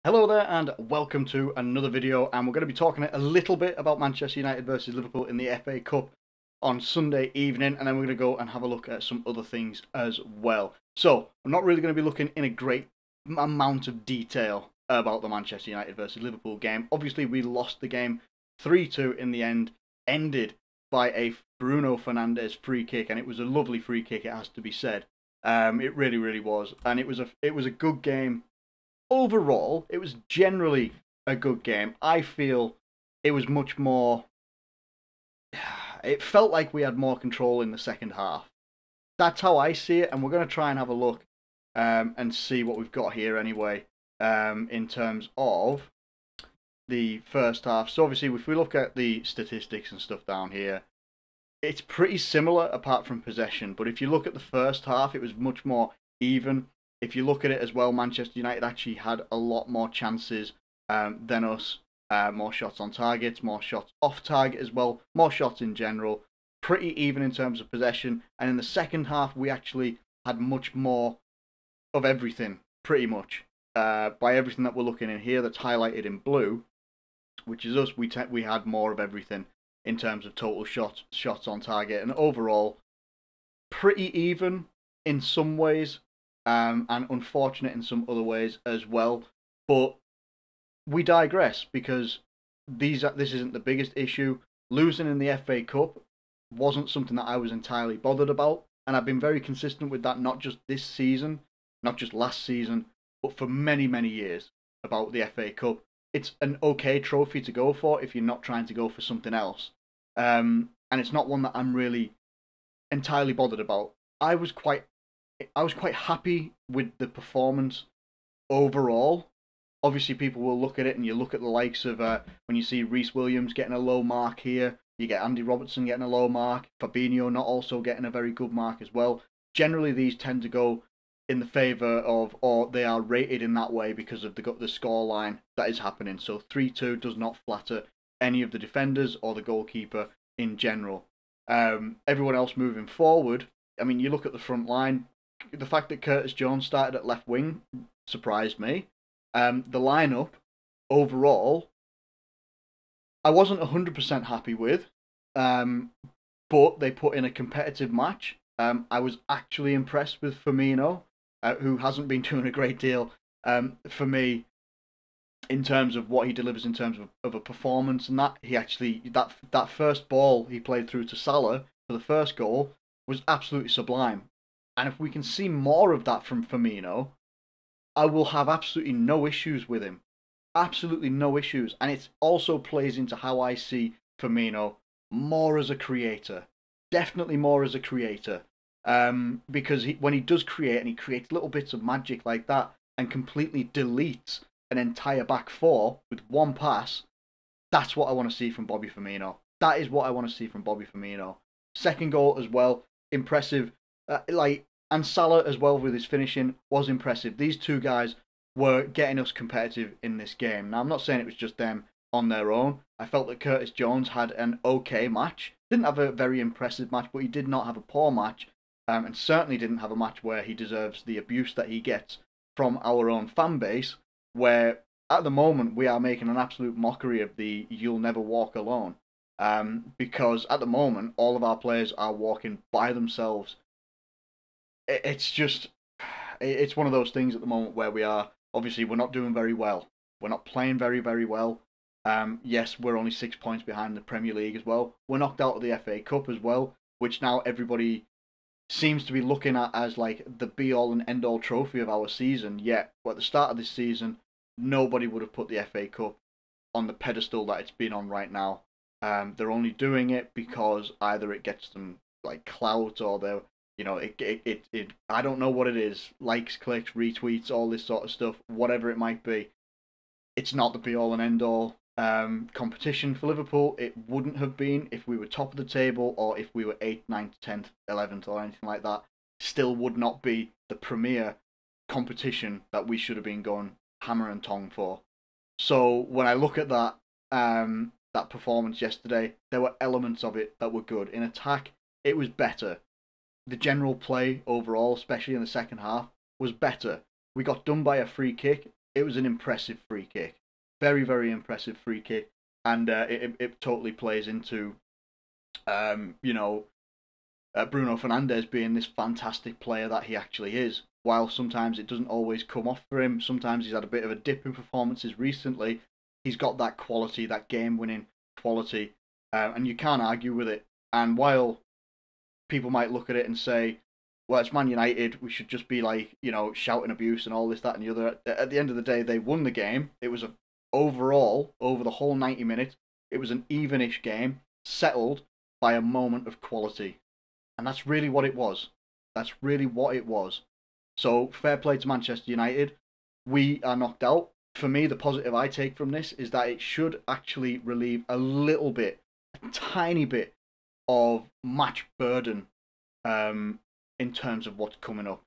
Hello there and welcome to another video, and we're going to be talking a little bit about Manchester United versus Liverpool in the FA Cup on Sunday evening, and then we're going to go and have a look at some other things as well. So I'm not really going to be looking in a great amount of detail about the Manchester United versus Liverpool game. Obviously we lost the game 3-2 in the end, ended by a Bruno Fernandes free kick, and it was a lovely free kick, it has to be said. It really was, and it was a good game. Overall, it was generally a good game. I feel it was much more. It felt like we had more control in the second half. That's how I see it, and we're going to try and have a look and see what we've got here anyway in terms of the first half. So obviously, if we look at the statistics and stuff down here, it's pretty similar apart from possession. But if you look at the first half, it was much more even. If you look at it as well, Manchester United actually had a lot more chances than us. More shots on target, more shots off target as well, more shots in general. Pretty even in terms of possession. And in the second half, we actually had much more of everything, pretty much. By everything that we're looking in here that's highlighted in blue, which is us, we had more of everything in terms of total shots on target. And overall, pretty even in some ways. And unfortunate in some other ways as well. But we digress because this isn't the biggest issue. Losing in the FA Cup wasn't something that I was entirely bothered about, and I've been very consistent with that, not just this season, not just last season, but for many years about the FA Cup. It's an okay trophy to go for if you're not trying to go for something else, and it's not one that I'm really entirely bothered about. I was quite happy with the performance overall. Obviously, people will look at it, and you look at the likes of when you see Reece Williams getting a low mark here, you get Andy Robertson getting a low mark, Fabinho not also getting a very good mark as well. Generally, these tend to go in the favour of, or they are rated in that way because of the score line that is happening. So 3-2 does not flatter any of the defenders or the goalkeeper in general. Everyone else moving forward, I mean, you look at the front line. The fact that Curtis Jones started at left wing surprised me. The lineup overall, I wasn't 100% happy with, but they put in a competitive match. I was actually impressed with Firmino, who hasn't been doing a great deal for me in terms of what he delivers in terms of a performance, and that he actually that first ball he played through to Salah for the first goal was absolutely sublime. And if we can see more of that from Firmino, I will have absolutely no issues with him. Absolutely no issues. And it also plays into how I see Firmino more as a creator. Definitely more as a creator. Because when he does create, and he creates little bits of magic like that and completely deletes an entire back four with one pass, that's what I want to see from Bobby Firmino. That is what I want to see from Bobby Firmino. Second goal as well, impressive. And Salah as well with his finishing was impressive. These two guys were getting us competitive in this game. Now, I'm not saying it was just them on their own. I felt that Curtis Jones had an okay match. Didn't have a very impressive match, but he did not have a poor match. And certainly didn't have a match where he deserves the abuse that he gets from our own fan base, where at the moment we are making an absolute mockery of the "you'll never walk alone." Because at the moment all of our players are walking by themselves. It's one of those things at the moment where we are, obviously we're not doing very well. We're not playing very well. Yes, we're only 6 points behind the Premier League as well. We're knocked out of the FA Cup as well, which now everybody seems to be looking at as like the be all and end all trophy of our season. Yet, at the start of this season, nobody would have put the FA Cup on the pedestal that it's been on right now. They're only doing it because either it gets them like clout, or they're, I don't know what it is. Likes, clicks, retweets, all this sort of stuff, whatever it might be. It's not the be all and end all competition for Liverpool. It wouldn't have been if we were top of the table, or if we were 8th, 9th, 10th, 11th, or anything like that. Still would not be the premier competition that we should have been going hammer and tong for. So when I look at that performance yesterday, there were elements of it that were good. In attack, it was better. The general play overall, especially in the second half, was better. We got done by a free kick. it was an impressive free kick. Very, very impressive free kick. And it totally plays into, you know, Bruno Fernandes being this fantastic player that he actually is. While sometimes it doesn't always come off for him, sometimes he's had a bit of a dip in performances recently, he's got that quality, that game-winning quality, and you can't argue with it. And while people might look at it and say, well, it's Man United, we should just be like, you know, shouting abuse and all this, that, and the other. At the end of the day, they won the game. It was overall, over the whole 90 minutes, it was an evenish game, settled by a moment of quality. And that's really what it was. That's really what it was. So, fair play to Manchester United. We are knocked out. For me, the positive I take from this is that it should actually relieve a little bit, a tiny bit, of match burden in terms of what's coming up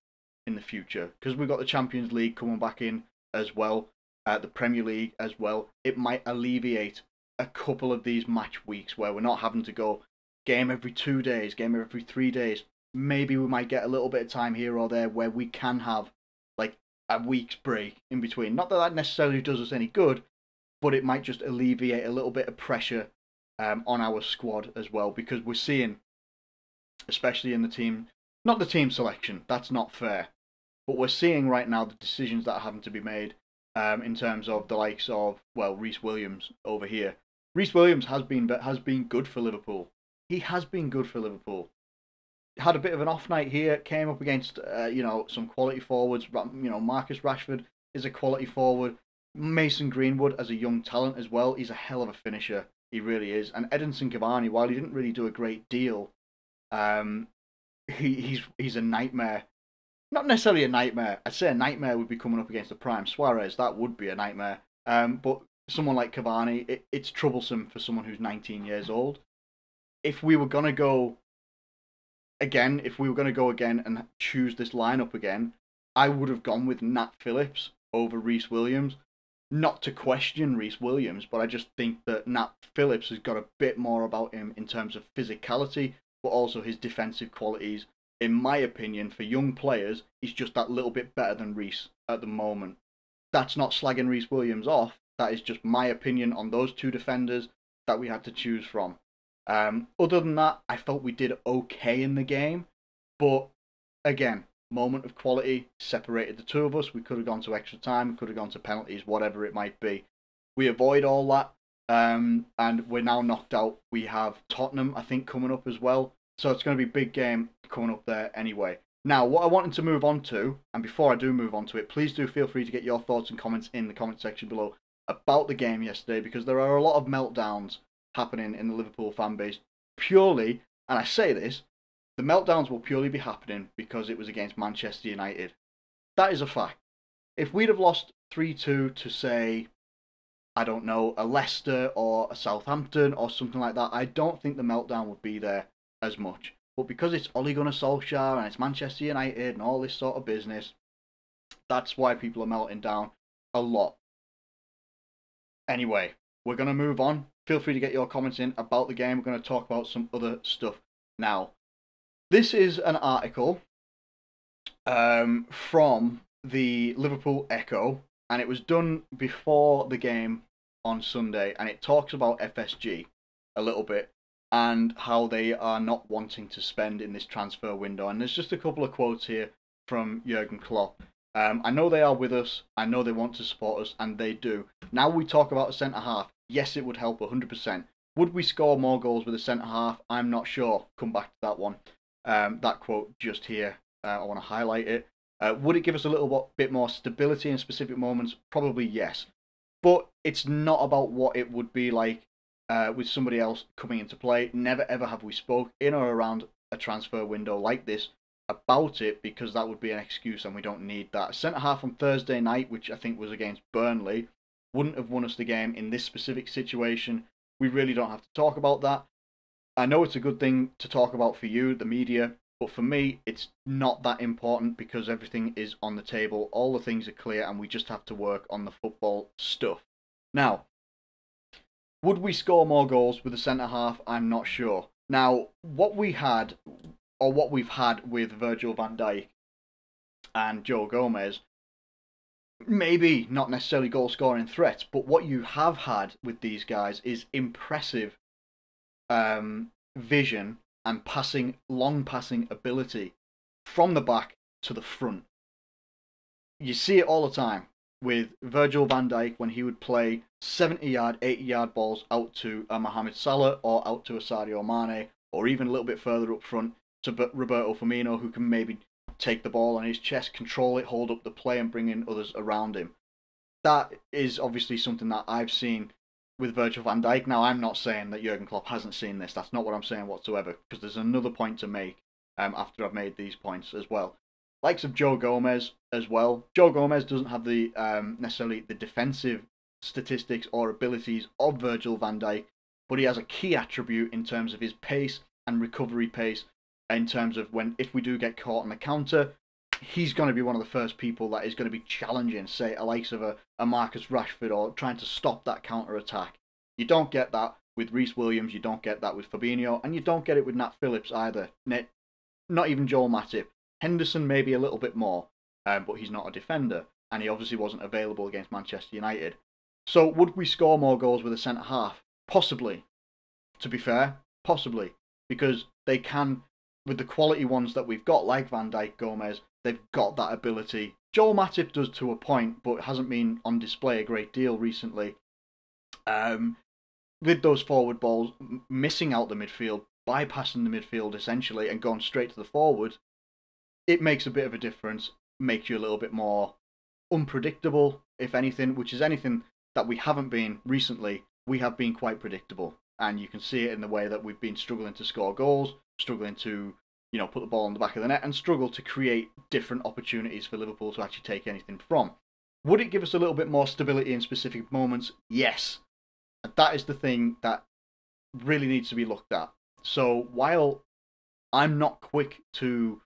in the future. Because we've got the Champions League coming back in as well, the Premier League as well. It might alleviate a couple of these match weeks where we're not having to go game every 2 days, game every 3 days. Maybe we might get a little bit of time here or there where we can have like a week's break in between. Not that that necessarily does us any good, but it might just alleviate a little bit of pressure on our squad as well, because we're seeing, especially in the team, not the team selection, that's not fair, but we're seeing right now the decisions that are having to be made in terms of the likes of, well, Reece Williams over here. Reece Williams has been good for Liverpool. He has been good for Liverpool. Had a bit of an off night here, came up against you know, some quality forwards. You know, Marcus Rashford is a quality forward. Mason Greenwood as a young talent as well. He's a hell of a finisher. He really is. And Edinson Cavani, while he didn't really do a great deal, he's a nightmare. Not necessarily a nightmare. I'd say a nightmare would be coming up against a prime Suarez. That would be a nightmare. But someone like Cavani, it's troublesome for someone who's 19 years old. If we were going to go again, and choose this lineup again, I would have gone with Nat Phillips over Reece Williams. Not to question Reece Williams, but I just think that Nat Phillips has got a bit more about him in terms of physicality, but also his defensive qualities. In my opinion, for young players, he's just that little bit better than Reece at the moment. That's not slagging Reece Williams off. That is just my opinion on those two defenders that we had to choose from. Other than that, I felt we did okay in the game, but again, moment of quality separated the two of us. We could have gone to extra time, we could have gone to penalties, whatever it might be. We avoid all that, and we're now knocked out. We have Tottenham, I think, coming up as well, so it's going to be a big game coming up there anyway. Now, what I wanted to move on to, and before I do move on to it, please do feel free to get your thoughts and comments in the comment section below about the game yesterday, because there are a lot of meltdowns happening in the Liverpool fan base purely, and I say this, the meltdowns will purely be happening because it was against Manchester United. That is a fact. If we'd have lost 3-2 to, say, I don't know, a Leicester or a Southampton or something like that, I don't think the meltdown would be there as much. But because it's Ole Gunnar Solskjaer and it's Manchester United and all this sort of business, that's why people are melting down a lot. Anyway, we're going to move on. Feel free to get your comments in about the game. We're going to talk about some other stuff now. This is an article from the Liverpool Echo, and it was done before the game on Sunday, and it talks about FSG a little bit and how they are not wanting to spend in this transfer window. And there's just a couple of quotes here from Jurgen Klopp. I know they are with us, I know they want to support us, and they do. Now we talk about a centre-half. Yes, it would help 100%. Would we score more goals with a centre-half? I'm not sure. Come back to that one. That quote just here. I want to highlight it. Would it give us a little bit more stability in specific moments? Probably yes. But it's not about what it would be like with somebody else coming into play. Never ever have we spoke in or around a transfer window like this about it, because that would be an excuse and we don't need that. Centre-half on Thursday night, which I think was against Burnley, wouldn't have won us the game in this specific situation. We really don't have to talk about that. I know it's a good thing to talk about for you, the media, but for me, it's not that important because everything is on the table. All the things are clear and we just have to work on the football stuff. Now, would we score more goals with a centre-half? I'm not sure. Now, what we've had with Virgil van Dijk and Joe Gomez, maybe not necessarily goal scoring threats, but what you have had with these guys is impressive vision and long passing ability from the back to the front. You see it all the time with Virgil van Dijk when he would play 70-yard, 80-yard balls out to a Mohamed Salah or out to a Sadio Mane, or even a little bit further up front to Roberto Firmino, who can maybe take the ball on his chest, control it, hold up the play, and bring in others around him. That is obviously something that I've seen with Virgil van Dijk. Now, I'm not saying that Jurgen Klopp hasn't seen this. That's not what I'm saying whatsoever, because there's another point to make after I've made these points as well. Likes of Joe Gomez as well. Joe Gomez doesn't have the necessarily the defensive statistics or abilities of Virgil van Dijk, but he has a key attribute in terms of his pace and recovery pace, in terms of if we do get caught on the counter, he's going to be one of the first people that is going to be challenging, say, a likes of a Marcus Rashford, or trying to stop that counter attack. You don't get that with Reece Williams, you don't get that with Fabinho, and you don't get it with Nat Phillips either. Not even Joel Matip. Henderson maybe a little bit more, but he's not a defender, and he obviously wasn't available against Manchester United. So would we score more goals with a centre-half? Possibly. To be fair, possibly. Because they can, with the quality ones that we've got, like Van Dijk, Gomez, they've got that ability. Joel Matip does to a point, but hasn't been on display a great deal recently. With those forward balls, missing out the midfield, bypassing the midfield essentially, and going straight to the forward, it makes a bit of a difference, makes you a little bit more unpredictable, if anything, which is anything that we haven't been recently. We have been quite predictable, and you can see it in the way that we've been struggling to score goals, struggling to, put the ball on the back of the net, and struggle to create different opportunities for Liverpool to actually take anything from. Would it give us a little bit more stability in specific moments? Yes. That is the thing that really needs to be looked at. So while I'm not quick to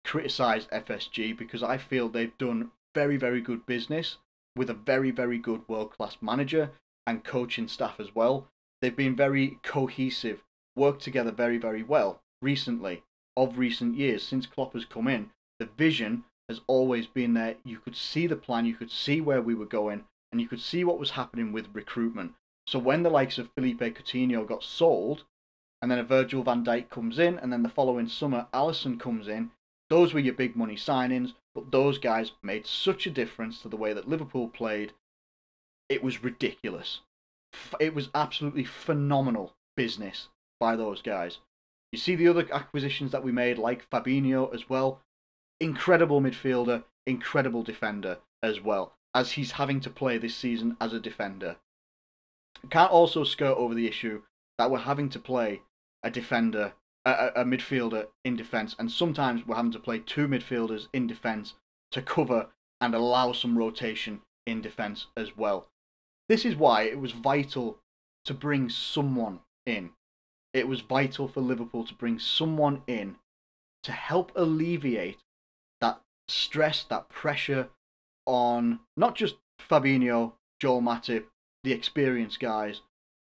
criticise FSG, because I feel they've done very, very good business with a very, very good world-class manager and coaching staff as well. They've been very cohesive, worked together very, very well recently, of recent years, since Klopp has come in. The vision has always been there. You could see the plan, you could see where we were going, and you could see what was happening with recruitment. So when the likes of Felipe Coutinho got sold, and then a Virgil van Dijk comes in, and then the following summer Alisson comes in, those were your big money signings, but those guys made such a difference to the way that Liverpool played. It was ridiculous. It was absolutely phenomenal business by those guys. You see the other acquisitions that we made, like Fabinho as well. Incredible midfielder, incredible defender as well, as he's having to play this season as a defender. Can't also skirt over the issue that we're having to play a defender, a midfielder in defence, and sometimes we're having to play two midfielders in defence to cover and allow some rotation in defence as well. This is why it was vital to bring someone in. It was vital for Liverpool to bring someone in to help alleviate that stress, that pressure on not just Fabinho, Joel Matip, the experienced guys.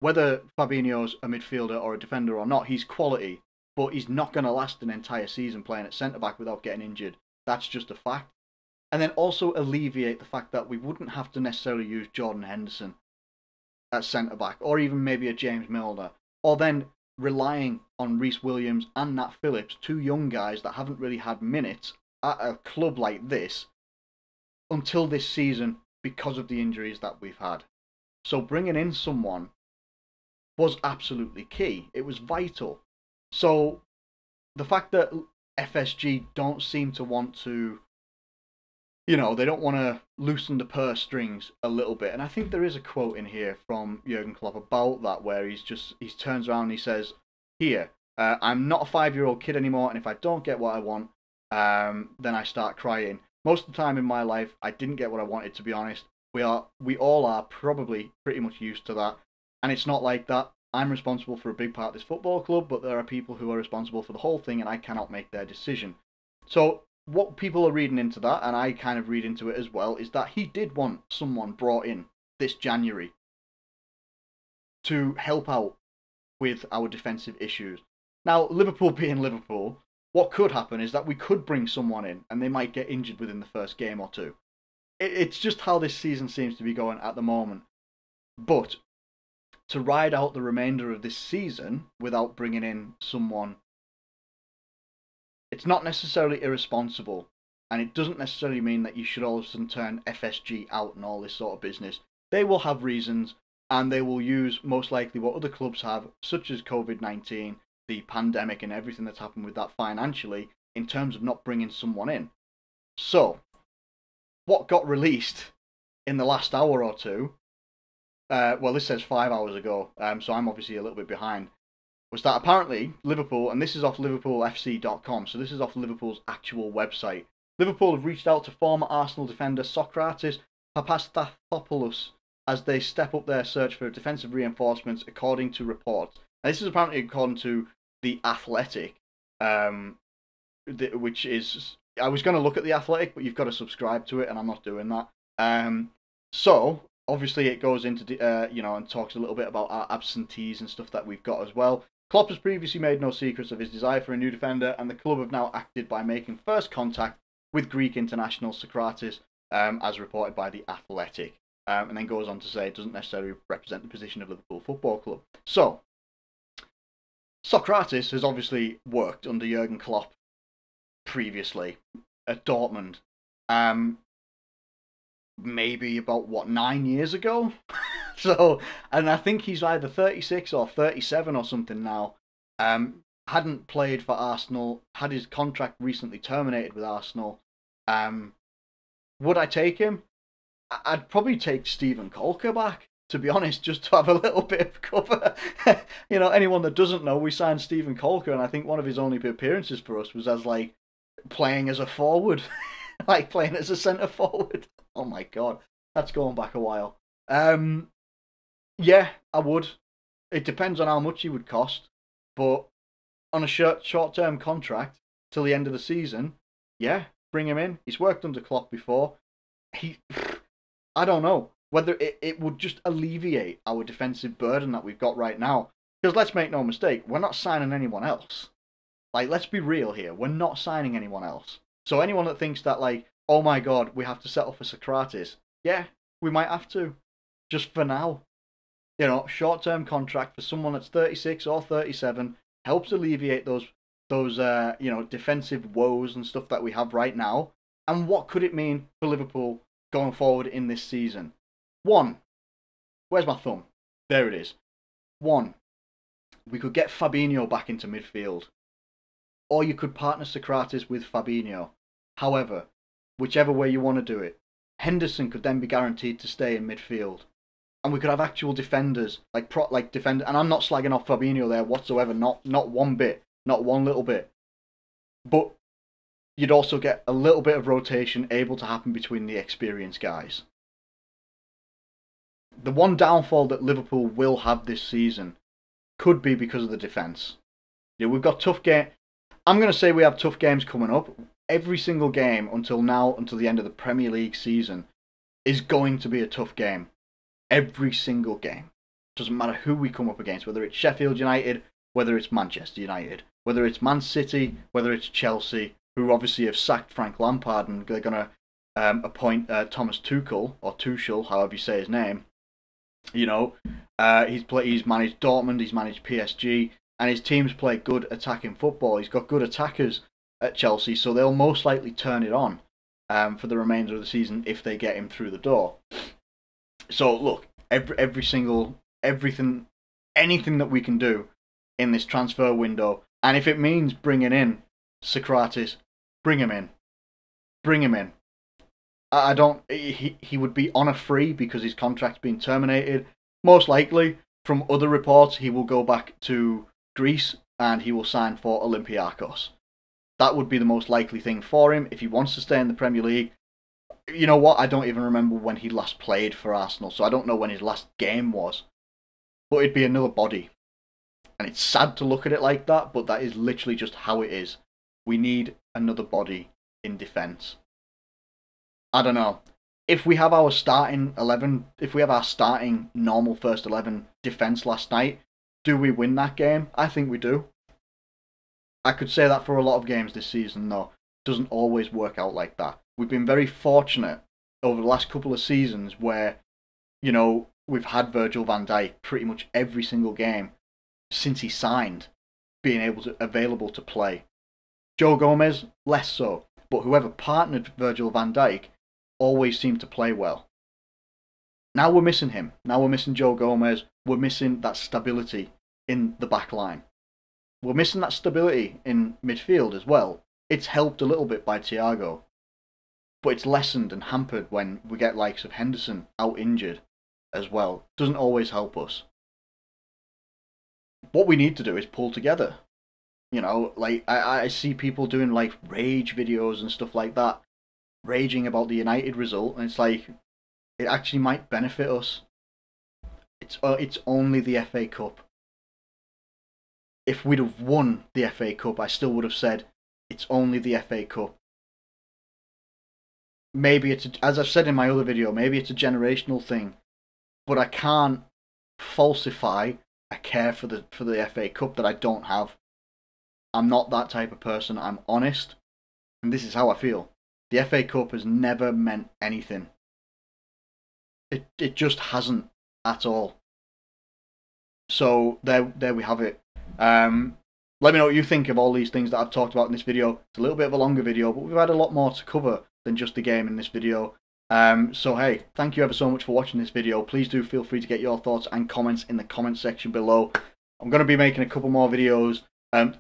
Whether Fabinho's a midfielder or a defender or not, he's quality, but he's not going to last an entire season playing at centre-back without getting injured. That's just a fact. And then also alleviate the fact that we wouldn't have to necessarily use Jordan Henderson at centre-back, or even maybe a James Milner, or then relying on Reece Williams and Nat Phillips, two young guys that haven't really had minutes at a club like this until this season because of the injuries that we've had. So bringing in someone was absolutely key. It was vital. So the fact that FSG don't seem to want to, they don't want to loosen the purse strings a little bit. And I think there is a quote in here from Jurgen Klopp about that, where he turns around and he says, here, I'm not a 5-year-old kid anymore, and if I don't get what I want, then I start crying. Most of the time in my life, I didn't get what I wanted, to be honest. We all are probably pretty much used to that. And it's not like that. I'm responsible for a big part of this football club, but there are people who are responsible for the whole thing, and I cannot make their decision. So what people are reading into that, and I kind of read into it as well, is that he did want someone brought in this January to help out with our defensive issues. Now, Liverpool being Liverpool, what could happen is that we could bring someone in, and they might get injured within the first game or two. it's just how this season seems to be going at the moment. But to ride out the remainder of this season without bringing in someone, it's not necessarily irresponsible, and it doesn't necessarily mean that you should all of a sudden turn FSG out and all this sort of business. They will have reasons, and they will use most likely what other clubs have, such as COVID-19, the pandemic, and everything that's happened with that financially, in terms of not bringing someone in. So, what got released in the last hour or two, well, this says 5 hours ago, so I'm obviously a little bit behind, was that apparently Liverpool, and this is off LiverpoolFC.com, so this is off Liverpool's actual website. Liverpool have reached out to former Arsenal defender Sokratis Papastathopoulos as they step up their search for defensive reinforcements, according to reports. And this is apparently according to The Athletic, which is... I was going to look at The Athletic, but you've got to subscribe to it, and I'm not doing that. So, obviously it goes into, and talks a little bit about our absentees and stuff that we've got as well. Klopp has previously made no secrets of his desire for a new defender, and the club have now acted by making first contact with Greek international Sokratis, as reported by The Athletic. And then goes on to say it doesn't necessarily represent the position of Liverpool Football Club. So, Sokratis has obviously worked under Jurgen Klopp previously at Dortmund. Maybe about, 9 years ago? So, and I think he's either 36 or 37 or something now. Hadn't played for Arsenal, had his contract recently terminated with Arsenal. Would I take him? I'd probably take Steven Kolker back, to be honest, just to have a little bit of cover. Anyone that doesn't know, we signed Steven Kolker, and I think one of his only appearances for us was as, playing as a forward. Playing as a centre forward. Oh my god, that's going back a while. Yeah, I would. It depends on how much he would cost, but on a short-term contract till the end of the season, yeah, bring him in. He's worked under Klopp before. I don't know whether it would just alleviate our defensive burden that we've got right now. Because let's make no mistake, we're not signing anyone else. Let's be real here. We're not signing anyone else. So anyone that thinks that, oh my god, we have to settle for Sokratis, yeah, we might have to. Just for now. Short-term contract for someone that's 36 or 37 helps alleviate those defensive woes and stuff that we have right now. And what could it mean for Liverpool going forward in this season? One, where's my thumb? There it is. One, we could get Fabinho back into midfield. Or you could partner Sokratis with Fabinho. However, whichever way you want to do it, Henderson could then be guaranteed to stay in midfield. And we could have actual defenders, defender. And I'm not slagging off Fabinho there whatsoever, not one bit, not one little bit. But you'd also get a little bit of rotation able to happen between the experienced guys. The one downfall that Liverpool will have this season could be because of the defence. We've got tough games. I'm going to say we have tough games coming up. Every single game until the end of the Premier League season, is going to be a tough game. Every single game. Doesn't matter who we come up against, whether it's Sheffield United, whether it's Manchester United, whether it's Man City, whether it's Chelsea, who obviously have sacked Frank Lampard and they're going to appoint Thomas Tuchel, or Tuchel, however you say his name. He's managed Dortmund, he's managed PSG, and his teams play good attacking football. He's got good attackers at Chelsea, so they'll most likely turn it on for the remainder of the season if they get him through the door. So look, anything that we can do in this transfer window, and if it means bringing in Sokratis, bring him in. He would be on a free because his contract's been terminated. Most likely, from other reports, he will go back to Greece and he will sign for Olympiacos. That would be the most likely thing for him if he wants to stay in the Premier League. You know what? I don't even remember when he last played for Arsenal, so I don't know when his last game was. But it'd be another body. And it's sad to look at it like that, but that is literally just how it is. We need another body in defence. I don't know. If we have our starting 11, if we have our starting normal first 11 defence last night, do we win that game? I think we do. I could say that for a lot of games this season, though. It doesn't always work out like that. We've been very fortunate over the last couple of seasons where, you know, we've had Virgil van Dijk pretty much every single game since he signed, being available to play. Joe Gomez, less so, but whoever partnered Virgil van Dijk always seemed to play well. Now we're missing him. Now we're missing Joe Gomez. We're missing that stability in the back line. We're missing that stability in midfield as well. It's helped a little bit by Thiago, but it's lessened and hampered when we get likes of Henderson out injured as well. Doesn't always help us. What we need to do is pull together. You know, like I see people doing like rage videos and stuff like that, raging about the United result, and it's like, it actually might benefit us. It's only the FA Cup. If we'd have won the FA Cup, I still would have said it's only the FA Cup. Maybe it's, as I've said in my other video, maybe it's a generational thing, but I can't falsify a care for the FA Cup that I don't have. I'm not that type of person. I'm honest, and this is how I feel. The FA Cup has never meant anything. It just hasn't at all. So there we have it. Let me know what you think of all these things that I've talked about in this video. It's a little bit of a longer video, but we've had a lot more to cover than just the game in this video. So hey, thank you ever so much for watching this video. Please do feel free to get your thoughts and comments in the comment section below. I'm going to be making a couple more videos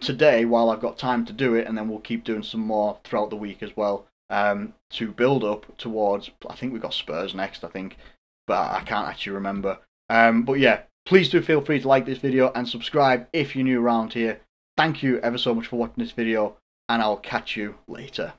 today while I've got time to do it, and then we'll keep doing some more throughout the week as well, to build up towards, I think we've got Spurs next, I think, but I can't actually remember. But yeah, please do feel free to like this video and subscribe if you're new around here. Thank you ever so much for watching this video, and I'll catch you later.